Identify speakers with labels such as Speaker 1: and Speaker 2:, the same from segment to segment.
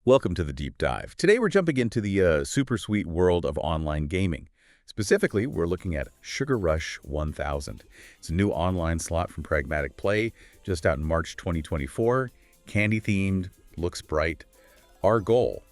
Speaker 1: Welcome to the Deep Dive. Today we're jumping into the super sweet world of online gaming. Specifically, we're looking at Sugar Rush 1000. It's a new online slot from Pragmatic Play, just out in March 2024. Candy-themed, looks bright. Our goal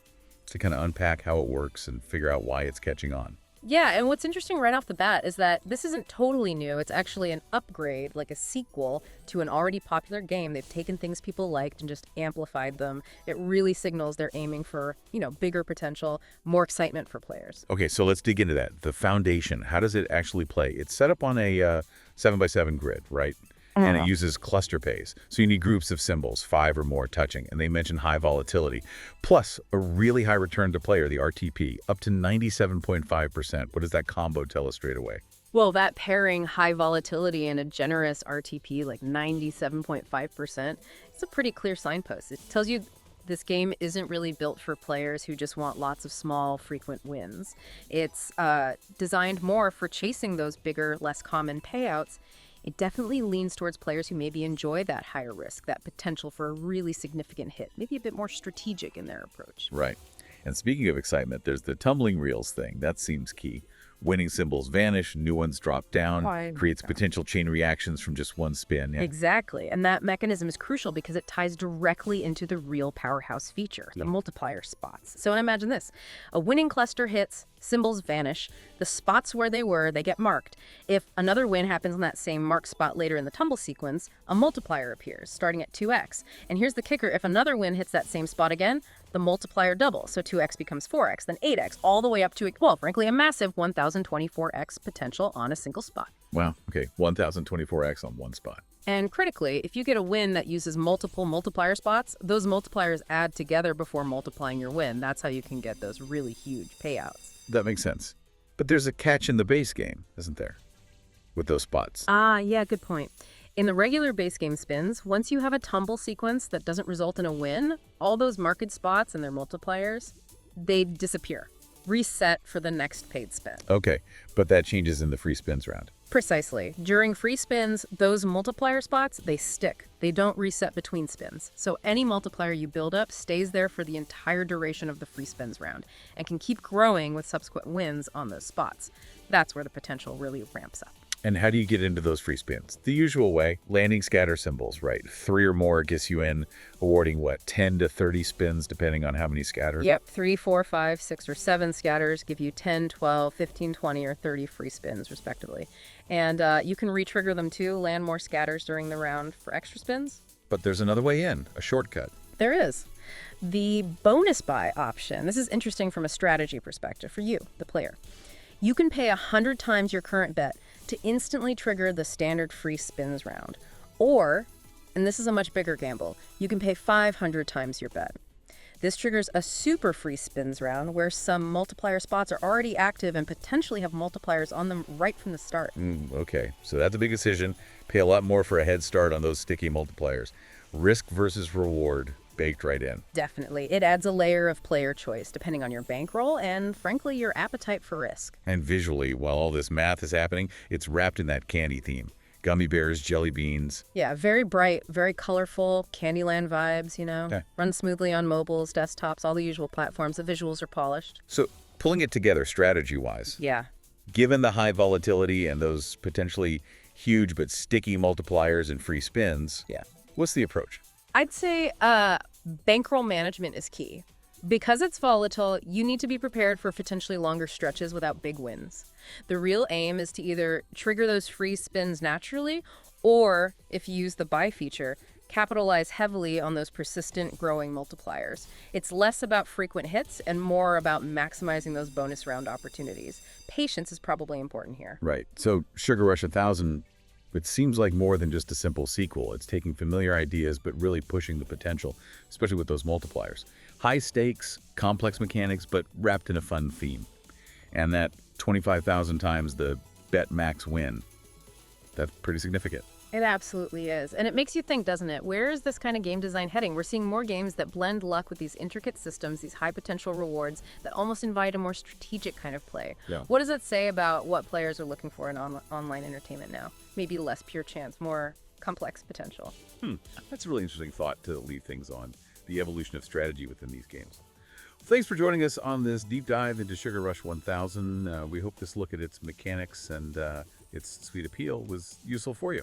Speaker 1: is to kind of unpack how it works and figure out why it's catching on.
Speaker 2: Yeah, and what's interesting right off the bat is that this isn't totally new. It's actually an upgrade, like a sequel to an already popular game. They've taken things people liked and just amplified them. It really signals they're aiming for, bigger potential, more excitement for players.
Speaker 1: Okay, so let's dig into that. The foundation, how does it actually play? It's set up on a 7x7 grid, right? And it uses cluster pays. So you need groups of symbols, 5 or more touching. And they mention high volatility, plus a really high return to player, the RTP, up to 97.5%. What does that combo tell us straight away?
Speaker 2: Well, that pairing high volatility and a generous RTP, like 97.5%, it's a pretty clear signpost. It tells you this game isn't really built for players who just want lots of small, frequent wins. It's designed more for chasing those bigger, less common payouts. It definitely leans towards players who maybe enjoy that higher risk, that potential for a really significant hit, maybe a bit more strategic in their approach.
Speaker 1: Right. And speaking of excitement, there's the tumbling reels thing. That seems key. Winning symbols vanish, new ones drop down, creates potential chain reactions from just one spin. Yeah.
Speaker 2: Exactly. And that mechanism is crucial because it ties directly into the real powerhouse feature, the multiplier spots. So imagine this. A winning cluster hits, symbols vanish, the spots where they were, they get marked. If another win happens on that same marked spot later in the tumble sequence, a multiplier appears, starting at 2x. And here's the kicker. If another win hits that same spot again, the multiplier doubles. So 2x becomes 4x, then 8x, all the way up to, well, frankly, a massive 1024x potential on a single spot.
Speaker 1: Wow. Okay. 1024x on one spot.
Speaker 2: And critically, if you get a win that uses multiple multiplier spots, those multipliers add together before multiplying your win. That's how you can get those really huge payouts.
Speaker 1: That makes sense. But there's a catch in the base game, isn't there? With those spots.
Speaker 2: Yeah, good point. In the regular base game spins, once you have a tumble sequence that doesn't result in a win, all those marked spots and their multipliers, they disappear. Reset for the next paid spin.
Speaker 1: Okay, but that changes in the free spins round.
Speaker 2: Precisely. During free spins, those multiplier spots, they stick. They don't reset between spins. So any multiplier you build up stays there for the entire duration of the free spins round and can keep growing with subsequent wins on those spots. That's where the potential really ramps up.
Speaker 1: And how do you get into those free spins? The usual way, landing scatter symbols, right? 3 or more gets you in, awarding, 10 to 30 spins, depending on how many scatters?
Speaker 2: Yep, 3, 4, 5, 6, or 7 scatters give you 10, 12, 15, 20, or 30 free spins, respectively. And you can re-trigger them too, land more scatters during the round for extra spins.
Speaker 1: But there's another way in, a shortcut.
Speaker 2: There is. The bonus buy option. This is interesting from a strategy perspective for you, the player. You can pay 100 times your current bet to instantly trigger the standard free spins round. Or, and this is a much bigger gamble, you can pay 500 times your bet. This triggers a super free spins round where some multiplier spots are already active and potentially have multipliers on them right from the start.
Speaker 1: Okay, so that's a big decision. Pay a lot more for a head start on those sticky multipliers. Risk versus reward baked right in.
Speaker 2: Definitely. It adds a layer of player choice depending on your bankroll and, frankly, your appetite for risk.
Speaker 1: And visually, while all this math is happening, it's wrapped in that candy theme. Gummy bears, jelly beans.
Speaker 2: Yeah, very bright, very colorful, Candyland vibes,
Speaker 1: Okay.
Speaker 2: Run smoothly on mobiles, desktops, all the usual platforms. The visuals are polished.
Speaker 1: So pulling it together strategy-wise,
Speaker 2: Yeah.
Speaker 1: given the high volatility and those potentially huge but sticky multipliers and free spins, what's the approach?
Speaker 2: I'd say bankroll management is key. Because it's volatile, you need to be prepared for potentially longer stretches without big wins. The real aim is to either trigger those free spins naturally, or, if you use the buy feature, capitalize heavily on those persistent growing multipliers. It's less about frequent hits and more about maximizing those bonus round opportunities. Patience is probably important here.
Speaker 1: Right. So Sugar Rush 1000, it seems like more than just a simple sequel. It's taking familiar ideas but really pushing the potential, especially with those multipliers. High stakes, complex mechanics, but wrapped in a fun theme. And that 25,000 times the bet max win, that's pretty significant.
Speaker 2: It absolutely is. And it makes you think, doesn't it? Where is this kind of game design heading? We're seeing more games that blend luck with these intricate systems, these high potential rewards that almost invite a more strategic kind of play.
Speaker 1: Yeah.
Speaker 2: What does that say about what players are looking for in online entertainment now? Maybe less pure chance, more complex potential.
Speaker 1: That's a really interesting thought to leave things on. the evolution of strategy within these games. Thanks for joining us on this deep dive into Sugar Rush 1000. We hope this look at its mechanics and its sweet appeal was useful for you.